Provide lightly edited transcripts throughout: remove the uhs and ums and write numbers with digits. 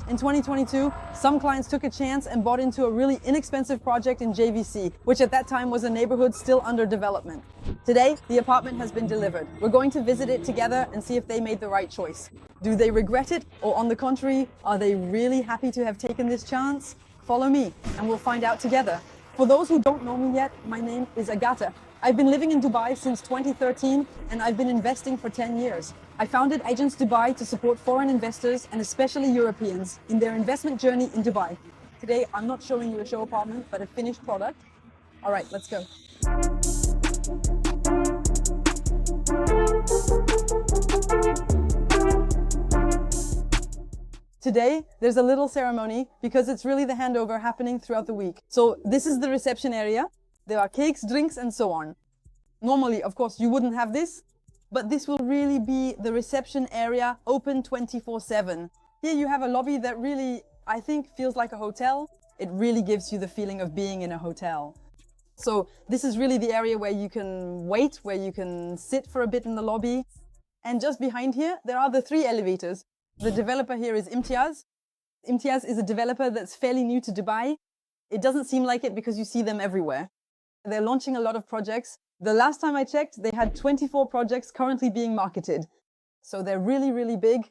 In 2022, some clients took a chance and bought into a really inexpensive project in JVC, which at that time was a neighborhood still under development. Today, the apartment has been delivered. We're going to visit it together and see if they made the right choice. Do they regret it? Or on the contrary, are they really happy to have taken this chance? Follow me and we'll find out together. For those who don't know me yet, my name is Agatha. I've been living in Dubai since 2013 and I've been investing for 10 years. I founded Agents Dubai to support foreign investors and especially Europeans in their investment journey in Dubai. Today, I'm not showing you a show apartment, but a finished product. All right, let's go. Today, there's a little ceremony because it's really the handover happening throughout the week. So this is the reception area. There are cakes, drinks, and so on. Normally, of course, you wouldn't have this, but this will really be the reception area open 24/7. Here you have a lobby that really, I think, feels like a hotel. It really gives you the feeling of being in a hotel. So this is really the area where you can wait, where you can sit for a bit in the lobby. And just behind here, there are the 3 elevators. The developer here is Imtiaz. Imtiaz is a developer that's fairly new to Dubai. It doesn't seem like it because you see them everywhere. They're launching a lot of projects. The last time I checked, they had 24 projects currently being marketed. So they're really, really big.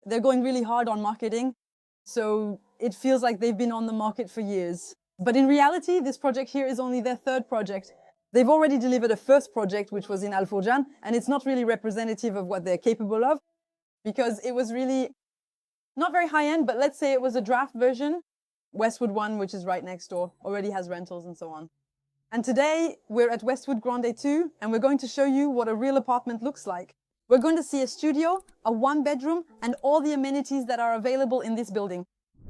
They're going really hard on marketing. So it feels like they've been on the market for years. But in reality, this project here is only their 3rd project. They've already delivered a first project, which was in Al Furjan, and it's not really representative of what they're capable of because it was really not very high end, but let's say it was a draft version. Westwood 1, which is right next door, already has rentals and so on. And today we're at Westwood Grande 2 and we're going to show you what a real apartment looks like. We're going to see a studio, a 1-bedroom and all the amenities that are available in this building.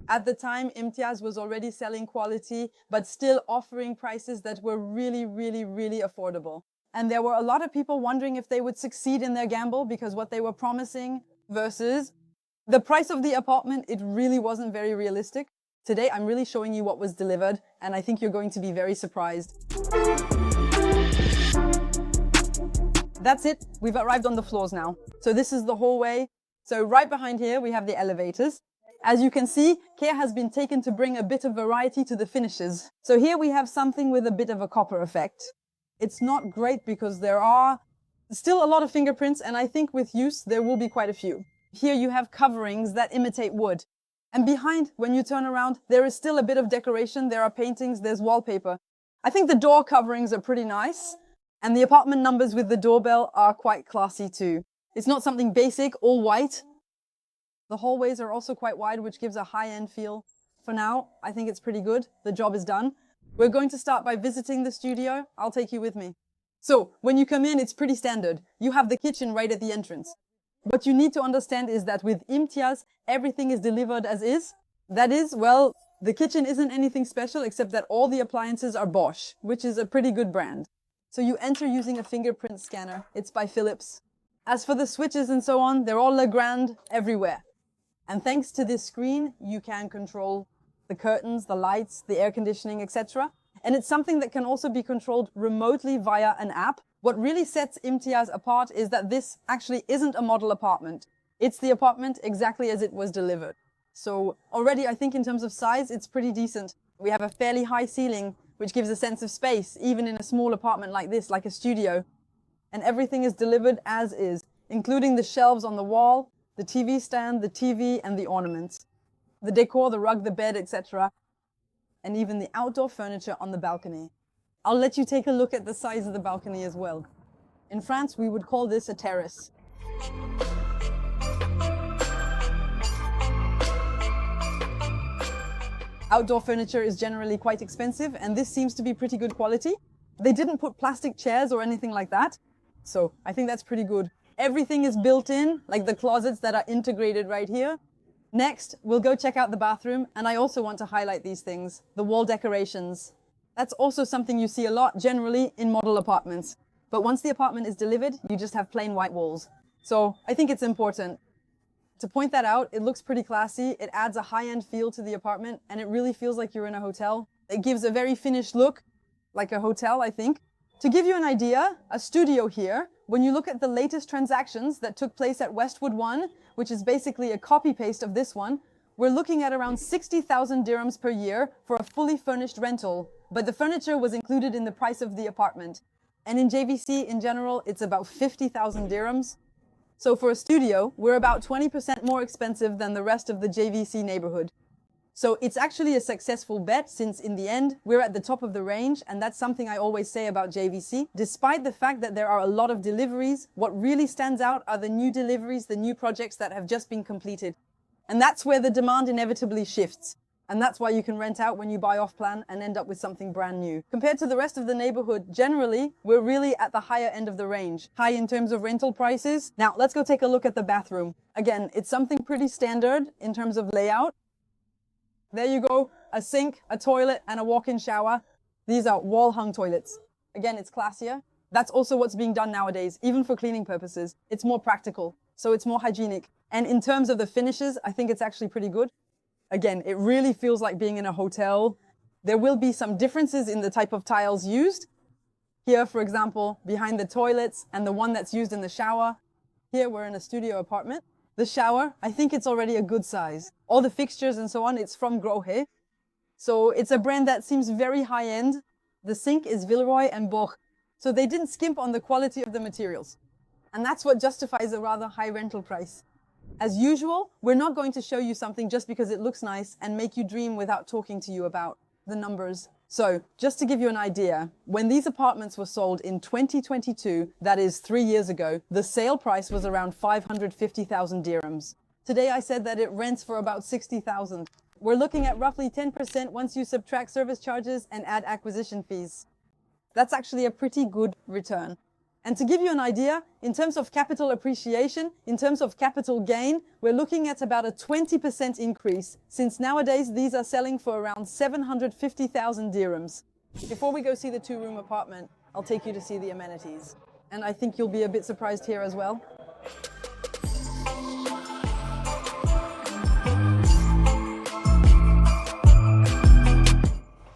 At the time, Imtiaz was already selling quality, but still offering prices that were really, really, really affordable. And there were a lot of people wondering if they would succeed in their gamble because what they were promising versus the price of the apartment, it really wasn't very realistic. Today, I'm really showing you what was delivered, and I think you're going to be very surprised. That's it. We've arrived on the floors now. So this is the hallway. So right behind here, we have the elevators. As you can see, care has been taken to bring a bit of variety to the finishes. So here we have something with a bit of a copper effect. It's not great because there are still a lot of fingerprints, and I think with use, there will be quite a few. Here you have coverings that imitate wood. And behind, when you turn around, there is still a bit of decoration. There are paintings, there's wallpaper. I think the door coverings are pretty nice. And the apartment numbers with the doorbell are quite classy too. It's not something basic, all white. The hallways are also quite wide, which gives a high-end feel. For now, I think it's pretty good. The job is done. We're going to start by visiting the studio. I'll take you with me. So, when you come in, it's pretty standard. You have the kitchen right at the entrance. What you need to understand is that with Imtiaz, everything is delivered as is. That is, well, the kitchen isn't anything special except that all the appliances are Bosch, which is a pretty good brand. So you enter using a fingerprint scanner. It's by Philips. As for the switches and so on, they're all Legrand everywhere. And thanks to this screen, you can control the curtains, the lights, the air conditioning, etc. And it's something that can also be controlled remotely via an app. What really sets Imtiaz apart is that this actually isn't a model apartment. It's the apartment exactly as it was delivered. So already I think in terms of size, it's pretty decent. We have a fairly high ceiling, which gives a sense of space, even in a small apartment like this, like a studio. And everything is delivered as is, including the shelves on the wall, the TV stand, the TV, and the ornaments. The decor, the rug, the bed, etc. And even the outdoor furniture on the balcony. I'll let you take a look at the size of the balcony as well. In France, we would call this a terrace. Outdoor furniture is generally quite expensive, and this seems to be pretty good quality. They didn't put plastic chairs or anything like that, so I think that's pretty good. Everything is built in, like the closets that are integrated right here. Next, we'll go check out the bathroom, and I also want to highlight these things, the wall decorations. That's also something you see a lot generally in model apartments. But once the apartment is delivered, you just have plain white walls. So I think it's important to point that out. It looks pretty classy. It adds a high-end feel to the apartment, and it really feels like you're in a hotel. It gives a very finished look, like a hotel, I think. To give you an idea, a studio here, when you look at the latest transactions that took place at Westwood 1, which is basically a copy-paste of this one, we're looking at around 60,000 dirhams per year for a fully furnished rental, but the furniture was included in the price of the apartment. And in JVC in general, it's about 50,000 dirhams. So for a studio, we're about 20% more expensive than the rest of the JVC neighborhood. So it's actually a successful bet, since in the end, we're at the top of the range, and that's something I always say about JVC. Despite the fact that there are a lot of deliveries, what really stands out are the new deliveries, the new projects that have just been completed. And that's where the demand inevitably shifts. And that's why you can rent out when you buy off plan and end up with something brand new. Compared to the rest of the neighborhood, generally, we're really at the higher end of the range. High in terms of rental prices. Now, let's go take a look at the bathroom. Again, it's something pretty standard in terms of layout. There you go, a sink, a toilet, and a walk-in shower. These are wall-hung toilets. Again, it's classier. That's also what's being done nowadays, even for cleaning purposes. It's more practical, so it's more hygienic. And in terms of the finishes, I think it's actually pretty good. Again, it really feels like being in a hotel. There will be some differences in the type of tiles used. Here, for example, behind the toilets and the one that's used in the shower. Here, we're in a studio apartment. The shower, I think it's already a good size. All the fixtures and so on, it's from Grohe. So it's a brand that seems very high-end. The sink is Villeroy and Boch. So they didn't skimp on the quality of the materials. And that's what justifies a rather high rental price. As usual, we're not going to show you something just because it looks nice and make you dream without talking to you about the numbers. So, just to give you an idea, when these apartments were sold in 2022, that is 3 years ago, the sale price was around 550,000 dirhams. Today I said that it rents for about 60,000. We're looking at roughly 10% once you subtract service charges and add acquisition fees. That's actually a pretty good return. And to give you an idea, in terms of capital appreciation, in terms of capital gain, we're looking at about a 20% increase, since nowadays these are selling for around 750,000 dirhams. Before we go see the 2-room apartment, I'll take you to see the amenities. And I think you'll be a bit surprised here as well.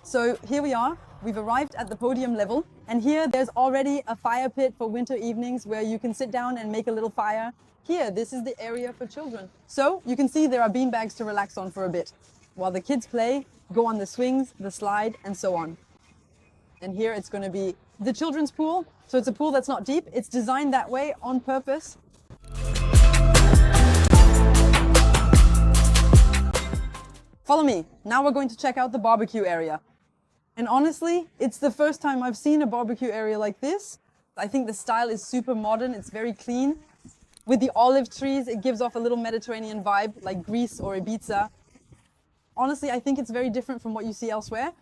So here we are. We've arrived at the podium level, and here there's already a fire pit for winter evenings where you can sit down and make a little fire. Here, this is the area for children. So you can see there are beanbags to relax on for a bit, while the kids play, go on the swings, the slide, and so on. And here it's going to be the children's pool. So it's a pool that's not deep. It's designed that way on purpose. Follow me. Now we're going to check out the barbecue area. And honestly, it's the first time I've seen a barbecue area like this. I think the style is super modern. It's very clean. With the olive trees, it gives off a little Mediterranean vibe, like Greece or Ibiza. Honestly, I think it's very different from what you see elsewhere.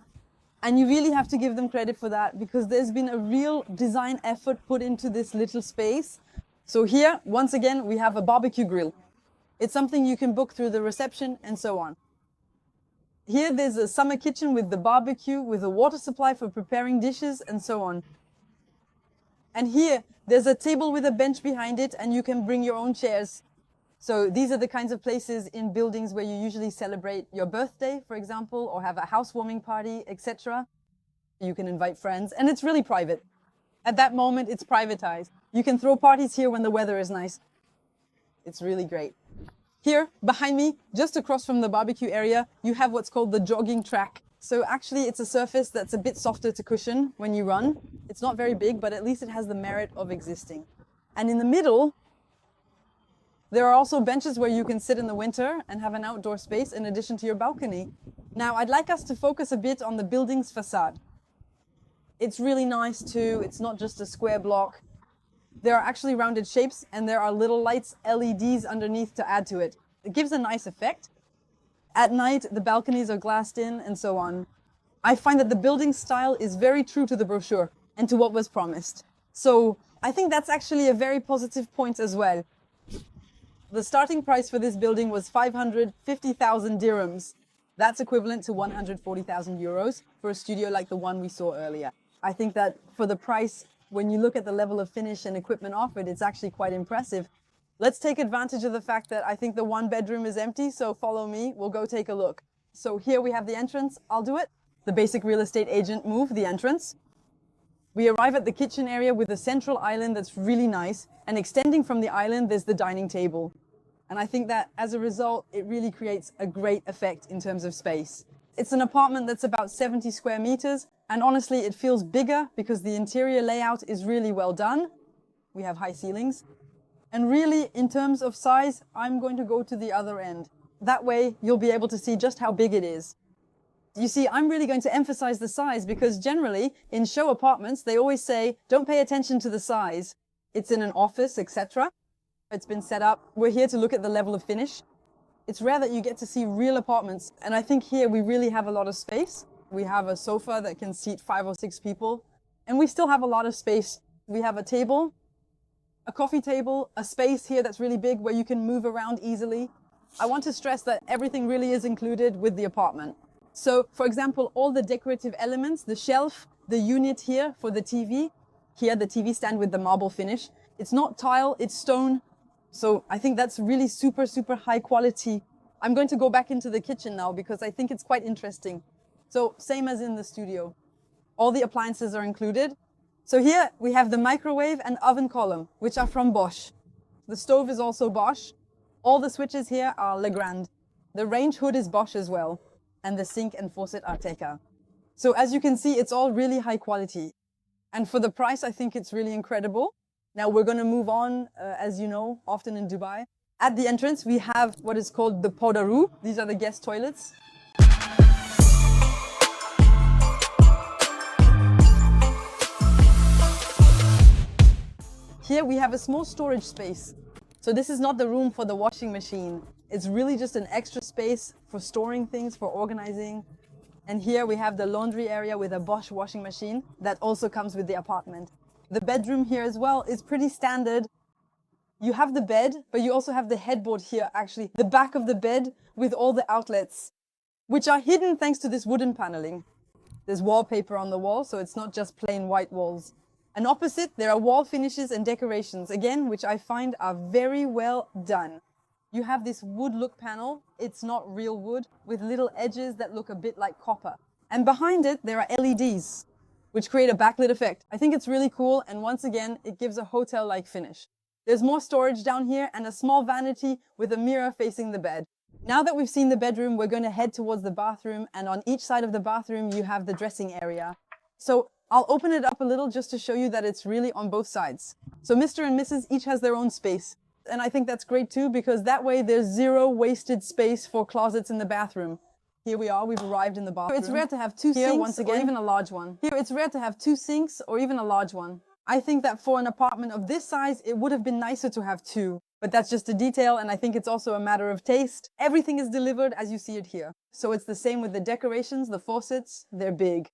And you really have to give them credit for that, because there's been a real design effort put into this little space. So here, once again, we have a barbecue grill. It's something you can book through the reception and so on. Here there's a summer kitchen with the barbecue, with a water supply for preparing dishes and so on. And here there's a table with a bench behind it, and you can bring your own chairs. So these are the kinds of places in buildings where you usually celebrate your birthday, for example, or have a housewarming party, etc. You can invite friends, and it's really private. At that moment, it's privatized. You can throw parties here when the weather is nice. It's really great. Here, behind me, just across from the barbecue area, you have what's called the jogging track. So actually, it's a surface that's a bit softer to cushion when you run. It's not very big, but at least it has the merit of existing. And in the middle, there are also benches where you can sit in the winter and have an outdoor space in addition to your balcony. Now, I'd like us to focus a bit on the building's facade. It's really nice too. It's not just a square block. There are actually rounded shapes, and there are little lights, LEDs underneath to add to it. It gives a nice effect. At night, the balconies are glassed in and so on. I find that the building style is very true to the brochure and to what was promised. So I think that's actually a very positive point as well. The starting price for this building was 550,000 dirhams. That's equivalent to 140,000 euros for a studio like the one we saw earlier. I think that for the price, when you look at the level of finish and equipment offered, it's actually quite impressive. Let's take advantage of the fact that I think the 1 bedroom is empty, so follow me, we'll go take a look. So here we have the entrance, I'll do it. The basic real estate agent move, the entrance. We arrive at the kitchen area with a central island that's really nice, and extending from the island, there's the dining table. And I think that as a result, it really creates a great effect in terms of space. It's an apartment that's about 70 square meters. And honestly, it feels bigger because the interior layout is really well done. We have high ceilings. And really, in terms of size, I'm going to go to the other end. That way, you'll be able to see just how big it is. You see, I'm really going to emphasize the size because generally, in show apartments, they always say, don't pay attention to the size. It's in an office, etc. It's been set up. We're here to look at the level of finish. It's rare that you get to see real apartments. And I think here we really have a lot of space. We have a sofa that can seat 5 or 6 people. And we still have a lot of space. We have a table, a coffee table, a space here that's really big where you can move around easily. I want to stress that everything really is included with the apartment. So, for example, all the decorative elements, the shelf, the unit here for the TV, here the TV stand with the marble finish. It's not tile, it's stone. So I think that's really super, super high quality. I'm going to go back into the kitchen now because I think it's quite interesting. So same as in the studio. All the appliances are included. So here we have the microwave and oven column, which are from Bosch. The stove is also Bosch. All the switches here are Legrand. The range hood is Bosch as well. And the sink and faucet are Teka. So as you can see, it's all really high quality. And for the price, I think it's really incredible. Now we're going to move on, as you know, often in Dubai. At the entrance, we have what is called the Podaru. These are the guest toilets. Here we have a small storage space. So this is not the room for the washing machine. It's really just an extra space for storing things, for organizing. And here we have the laundry area with a Bosch washing machine that also comes with the apartment. The bedroom here as well is pretty standard. You have the bed, but you also have the headboard here, actually, the back of the bed with all the outlets, which are hidden thanks to this wooden paneling. There's wallpaper on the wall, so it's not just plain white walls. And opposite, there are wall finishes and decorations, again, which I find are very well done. You have this wood look panel. It's not real wood, with little edges that look a bit like copper. And behind it, there are LEDs, which create a backlit effect. I think it's really cool, and once again, it gives a hotel-like finish. There's more storage down here and a small vanity with a mirror facing the bed. Now that we've seen the bedroom, we're going to head towards the bathroom, and on each side of the bathroom, you have the dressing area. So I'll open it up a little just to show you that it's really on both sides. So Mr. and Mrs. each has their own space. And I think that's great too, because that way there's zero wasted space for closets in the bathroom. Here we are, we've arrived in the bathroom. It's rare to have two sinks once again, or even a large one. Here it's rare to have 2 sinks or even a large one. I think that for an apartment of this size, it would have been nicer to have 2. But that's just a detail, and I think it's also a matter of taste. Everything is delivered as you see it here. So it's the same with the decorations, the faucets, they're big.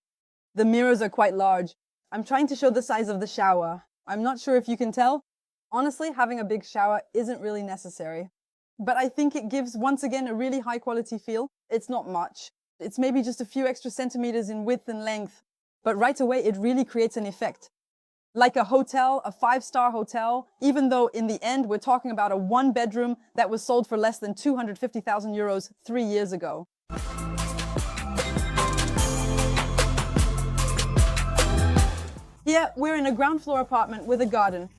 The mirrors are quite large. I'm trying to show the size of the shower. I'm not sure if you can tell. Honestly, having a big shower isn't really necessary. But I think it gives, once again, a really high quality feel. It's not much. It's maybe just a few extra centimeters in width and length. But right away, it really creates an effect. Like a hotel, a 5-star hotel, even though in the end, we're talking about a 1-bedroom that was sold for less than 250,000 euros 3 years ago. Here, we're in a ground floor apartment with a garden.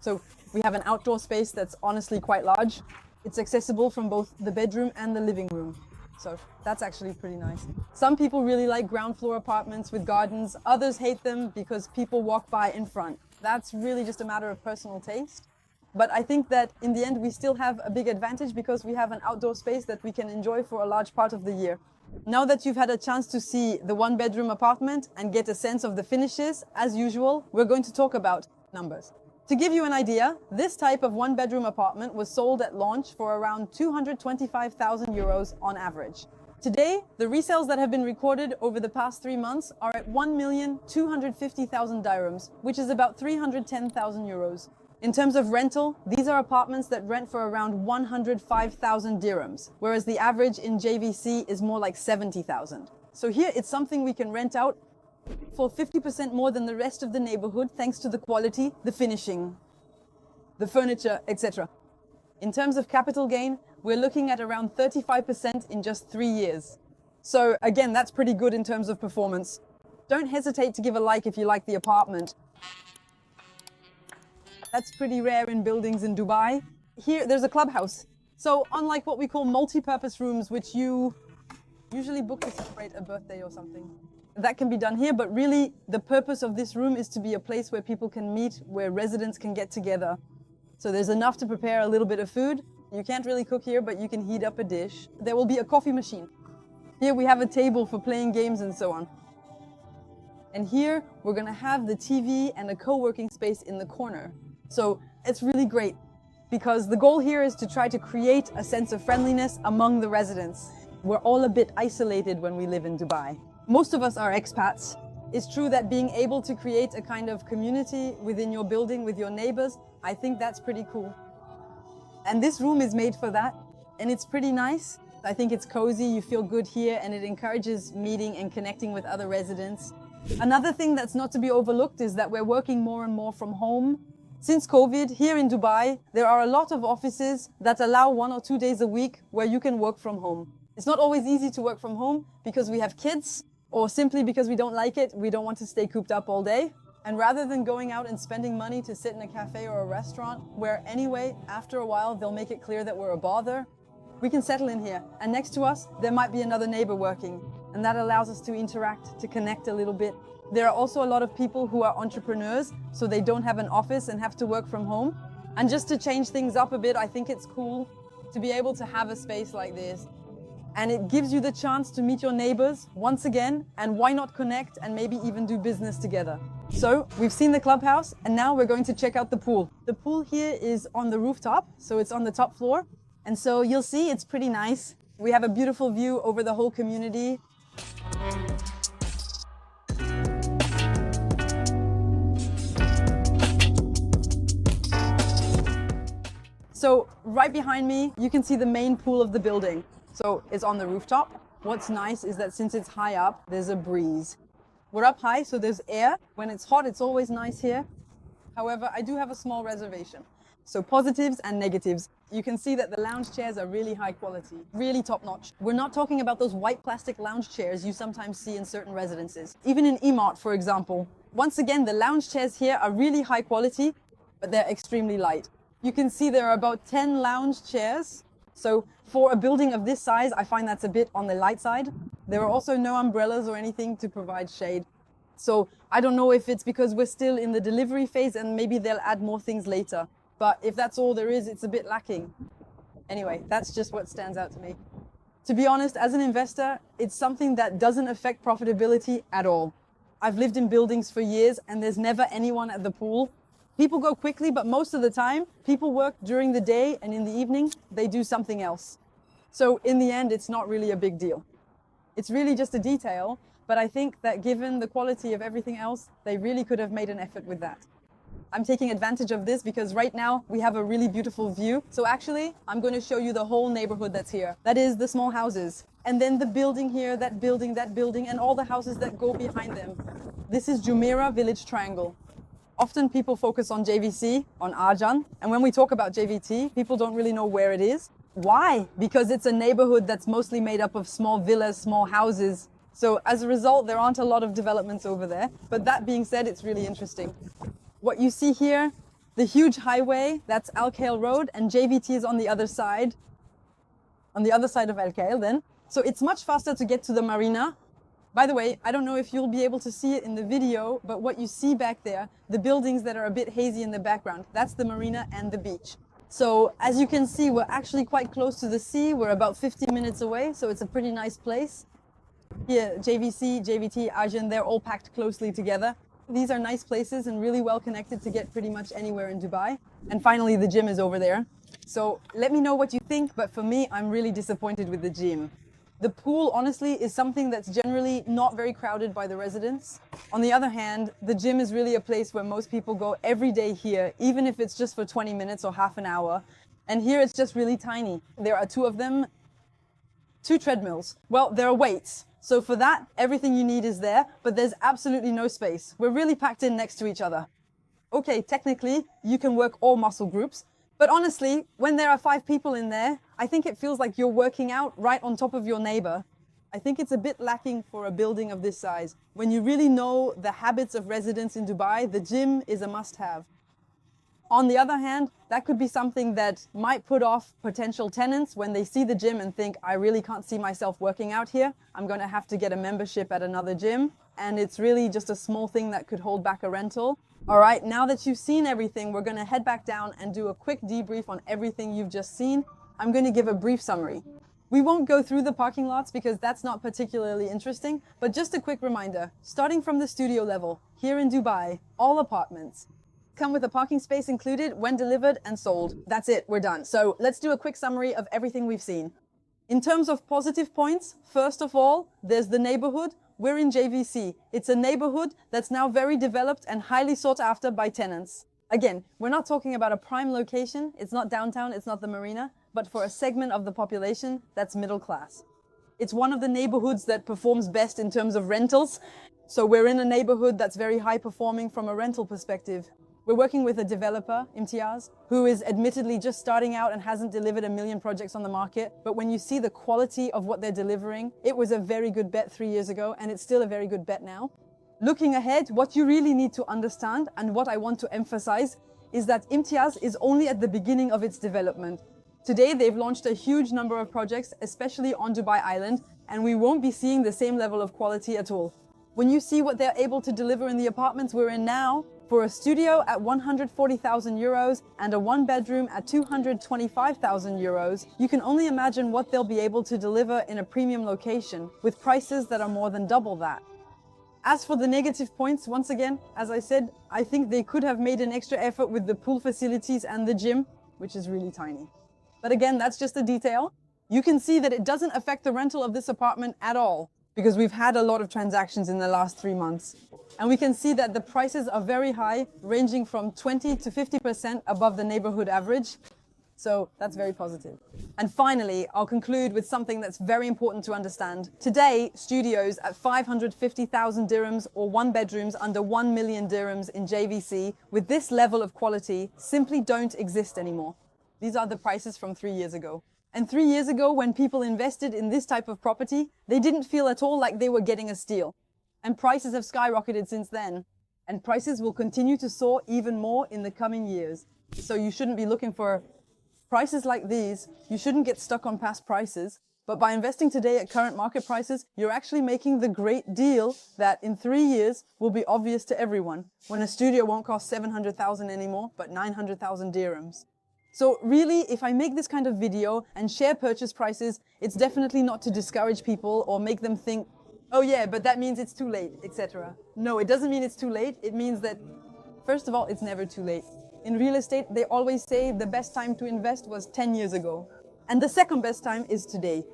So we have an outdoor space that's honestly quite large. It's accessible from both the bedroom and the living room. So that's actually pretty nice. Some people really like ground floor apartments with gardens. Others hate them because people walk by in front. That's really just a matter of personal taste. But I think that in the end, we still have a big advantage because we have an outdoor space that we can enjoy for a large part of the year. Now that you've had a chance to see the 1-bedroom apartment and get a sense of the finishes, as usual, we're going to talk about numbers. To give you an idea, this type of 1-bedroom apartment was sold at launch for around 225,000 euros on average. Today, the resales that have been recorded over the past 3 months are at 1,250,000 dirhams, which is about 310,000 euros. In terms of rental, these are apartments that rent for around 105,000 dirhams, whereas the average in JVC is more like 70,000. So here it's something we can rent out for 50% more than the rest of the neighborhood, thanks to the quality, the finishing, the furniture, etc. In terms of capital gain, we're looking at around 35% in just 3 years. So again, that's pretty good in terms of performance. Don't hesitate to give a like if you like the apartment. That's pretty rare in buildings in Dubai. Here, there's a clubhouse. So unlike what we call multi-purpose rooms, which you usually book to celebrate a birthday or something, that can be done here, but really the purpose of this room is to be a place where people can meet, where residents can get together. So there's enough to prepare a little bit of food. You can't really cook here, but you can heat up a dish. There will be a coffee machine. Here we have a table for playing games and so on. And here we're gonna have the TV and a co-working space in the corner. So it's really great because the goal here is to try to create a sense of friendliness among the residents. We're all a bit isolated when we live in Dubai. Most of us are expats. It's true that being able to create a kind of community within your building with your neighbors, I think that's pretty cool. And this room is made for that, and it's pretty nice. I think it's cozy, you feel good here, and it encourages meeting and connecting with other residents. Another thing that's not to be overlooked is that we're working more and more from home. Since COVID, here in Dubai, there are a lot of offices that allow 1 or 2 days a week where you can work from home. It's not always easy to work from home because we have kids, or simply because we don't like it, we don't want to stay cooped up all day. And rather than going out and spending money to sit in a cafe or a restaurant, where anyway, after a while, they'll make it clear that we're a bother, we can settle in here. And next to us, there might be another neighbor working. And that allows us to interact, to connect a little bit. There are also a lot of people who are entrepreneurs, so they don't have an office and have to work from home. And just to change things up a bit, I think it's cool to be able to have a space like this. And it gives you the chance to meet your neighbors once again, and why not connect and maybe even do business together. So we've seen the clubhouse, and now we're going to check out the pool. The pool here is on the rooftop, so it's on the top floor. And so you'll see it's pretty nice. We have a beautiful view over the whole community. So right behind me, you can see the main pool of the building. So it's on the rooftop. What's nice is that since it's high up, there's a breeze. We're up high, so there's air. When it's hot, it's always nice here. However, I do have a small reservation. So positives and negatives. You can see that the lounge chairs are really high quality, really top notch. We're not talking about those white plastic lounge chairs you sometimes see in certain residences. Even in Emart, for example. Once again, the lounge chairs here are really high quality, but they're extremely light. You can see there are about 10 lounge chairs. So for a building of this size, I find that's a bit on the light side. There are also no umbrellas or anything to provide shade. So I don't know if it's because we're still in the delivery phase and maybe they'll add more things later. But if that's all there is, it's a bit lacking. Anyway, that's just what stands out to me. To be honest, as an investor, it's something that doesn't affect profitability at all. I've lived in buildings for years and there's never anyone at the pool. People go quickly, but most of the time, people work during the day, and in the evening, they do something else. So in the end, it's not really a big deal. It's really just a detail, but I think that given the quality of everything else, they really could have made an effort with that. I'm taking advantage of this because right now we have a really beautiful view. So actually, I'm going to show you the whole neighborhood that's here. That is the small houses. And then the building here, that building, and all the houses that go behind them. This is Jumeirah Village Triangle. Often people focus on JVC, on Arjan. And when we talk about JVT, people don't really know where it is. Why? Because it's a neighborhood that's mostly made up of small villas, small houses. So as a result, there aren't a lot of developments over there. But that being said, it's really interesting. What you see here, the huge highway, that's Al Khail Road, and JVT is on the other side of Al Khail then. So it's much faster to get to the marina. By the way, I don't know if you'll be able to see it in the video, but what you see back there, the buildings that are a bit hazy in the background, that's the marina and the beach. So as you can see, we're actually quite close to the sea. We're about 15 minutes away, so it's a pretty nice place. Here, JVC, JVT, Arjan, they're all packed closely together. These are nice places and really well connected to get pretty much anywhere in Dubai. And finally, the gym is over there. So let me know what you think, but for me, I'm really disappointed with the gym. The pool, honestly, is something that's generally not very crowded by the residents. On the other hand, the gym is really a place where most people go every day here, even if it's just for 20 minutes or half an hour. And here it's just really tiny. There are 2 of them, 2 treadmills. Well, there are weights. So for that, everything you need is there, but there's absolutely no space. We're really packed in next to each other. Okay, technically, you can work all muscle groups, but honestly, when there are 5 people in there, I think it feels like you're working out right on top of your neighbor. I think it's a bit lacking for a building of this size. When you really know the habits of residents in Dubai, the gym is a must-have. On the other hand, that could be something that might put off potential tenants when they see the gym and think, I really can't see myself working out here. I'm going to have to get a membership at another gym. And it's really just a small thing that could hold back a rental. All right, now that you've seen everything, we're going to head back down and do a quick debrief on everything you've just seen. I'm going to give a brief summary. We won't go through the parking lots because that's not particularly interesting, but just a quick reminder, starting from the studio level, here in Dubai, all apartments come with a parking space included when delivered and sold. That's it, we're done. So let's do a quick summary of everything we've seen. In terms of positive points, first of all, there's the neighborhood. We're in JVC. It's a neighborhood that's now very developed and highly sought after by tenants. Again, we're not talking about a prime location. It's not downtown, it's not the marina, but for a segment of the population that's middle class. It's one of the neighborhoods that performs best in terms of rentals. So we're in a neighborhood that's very high performing from a rental perspective. We're working with a developer, Imtiaz, who is admittedly just starting out and hasn't delivered 1 million projects on the market. But when you see the quality of what they're delivering, it was a very good bet 3 years ago, and it's still a very good bet now. Looking ahead, what you really need to understand, and what I want to emphasize, is that Imtiaz is only at the beginning of its development. Today, they've launched a huge number of projects, especially on Dubai Island, and we won't be seeing the same level of quality at all. When you see what they're able to deliver in the apartments we're in now, for a studio at 140,000 euros and a one-bedroom at 225,000 euros, you can only imagine what they'll be able to deliver in a premium location with prices that are more than double that. As for the negative points, once again, as I said, I think they could have made an extra effort with the pool facilities and the gym, which is really tiny. But again, that's just a detail. You can see that it doesn't affect the rental of this apartment at all, because we've had a lot of transactions in the last 3 months. And we can see that the prices are very high, ranging from 20 to 50% above the neighborhood average. So that's very positive. And finally, I'll conclude with something that's very important to understand. Today, studios at 550,000 dirhams or one bedrooms under 1 million dirhams in JVC with this level of quality simply don't exist anymore. These are the prices from 3 years ago. And 3 years ago, when people invested in this type of property, they didn't feel at all like they were getting a steal. And prices have skyrocketed since then. And prices will continue to soar even more in the coming years. So you shouldn't be looking for prices like these. You shouldn't get stuck on past prices. But by investing today at current market prices, you're actually making the great deal that in 3 years will be obvious to everyone, when a studio won't cost 700,000 anymore, but 900,000 dirhams. So really, if I make this kind of video and share purchase prices, it's definitely not to discourage people or make them think, oh yeah, but that means it's too late, etc. No, it doesn't mean it's too late. It means that, first of all, it's never too late. In real estate, they always say the best time to invest was 10 years ago. And the second best time is today.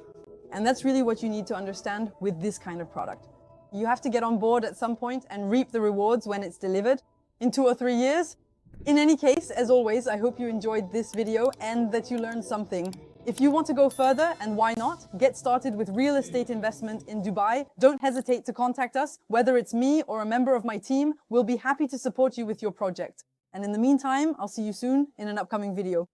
And that's really what you need to understand with this kind of product. You have to get on board at some point and reap the rewards when it's delivered in 2 or 3 years. In any case, as always, I hope you enjoyed this video and that you learned something. If you want to go further, and why not, get started with real estate investment in Dubai, don't hesitate to contact us. Whether it's me or a member of my team, we'll be happy to support you with your project. And in the meantime, I'll see you soon in an upcoming video.